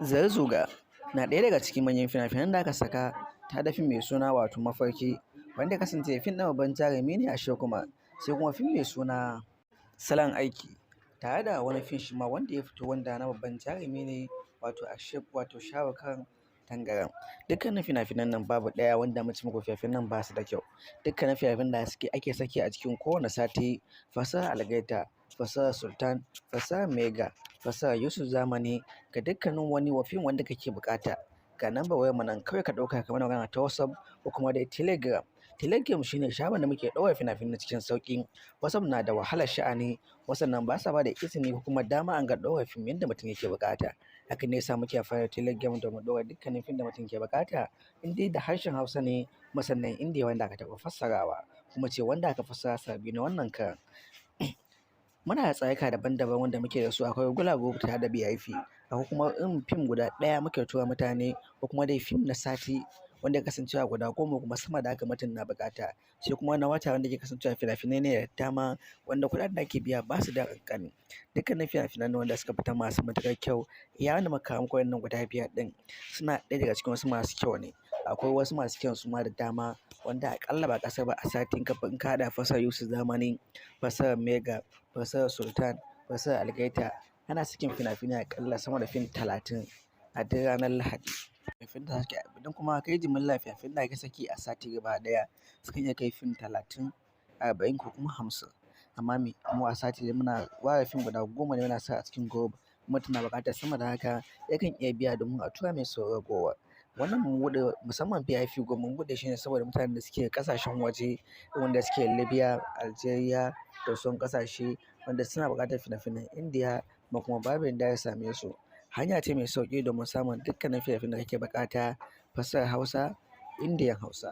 Zarzuga na ɗaya daga cikin manyan fina-finan da aka saka ta da fim mai suna wato Mafarki, wanda ya kasance fim ɗin babban jarumi ne Akshay Kumar. Sai kuma fim mai suna Salon Aiki, tare da wani fim shi ma wanda ya fito wanda na babban jarumi ne wato Shah Rukh Khan Tangaran. Dukkanin fina-finan nan babu ɗaya wanda mace muku fina-finan ba su da kyau. Dukkanin fina-finan da ake saki a cikin kowane sati, fasahar Algaita, fasahar Sultan, fasahar Mega, fasahar Yusuf Zamani, ga dukkanin wani fim wanda kake buƙata, ga number wayar mu nan kawai ka ɗauka ka mana magana ta WhatsApp ko kuma dai Telegram. Telegram shine shagon da muke ɗaura fina-finai cikin sauƙi. WhatsApp na da wahalar sha'ani, WhatsApp nan ba sa ba da izini ko kuma dama an ga ɗaura fim yadda mutum yake buƙata. Hakan ne yasa muke amfani da Telegram domin ɗaura dukkanin fim da mutum ke buƙata. In dai da harshen Hausa ne, musannan Indiya wanda aka taɓa fassarawa, kuma ce wanda aka fassara sabi na wannan karan. Muna da tsarika daban-daban wanda muke da su. Akwai Gulago tare da BIP, akwai kuma fim guda ɗaya muke tura mutane, ko kuma dai fim na sati wanda ya kasancewa guda goma kuma sama da haka mutum na buƙata. Sai kuma na wata wanda ke kasancewa fina-finai ne da dama wanda kuɗaɗen da ake biya ba su da ƙanƙani. Dukkanin fina-finan wanda suka fita masu matuƙar kyau, iya wanda muka kawo muku wannan guda biyar ɗin suna ɗaya daga cikin wasu masu kyau ne. Akwai wasu masu kyau su ma da dama wanda aƙalla ba ƙasar ba a sati in ka haɗa fasahar Yusuf Zamani, fasahar Mega, fasahar Sultan, fasahar Algaita, ana sakin fina-finai aƙalla sama da fim 30 a duk ranar Lahadi. Idan kuma kai jimillar fina-finan da ake saki a sati gaba ɗaya sukan iya kai fim 30, 40 ko kuma 50. Amma mu a sati muna ware fim guda 10 ne muna sa a cikin group. Mutum na buƙatar sama da haka yakan iya biya domin a tura mai sau ragowa. Wannan mun buɗe musamman VIP group mun buɗe shi ne saboda mutanen da suke ƙasashen waje, wanda suke Libya, Algeria da sauran ƙasashe wanda suna buƙatar fina-finan Indiya kuma babu yanda ya same su. Hanya ce mai sauƙi domin samun dukkanin fina-finan da kake buƙata, fasahar Hausa, Indiyan Hausa.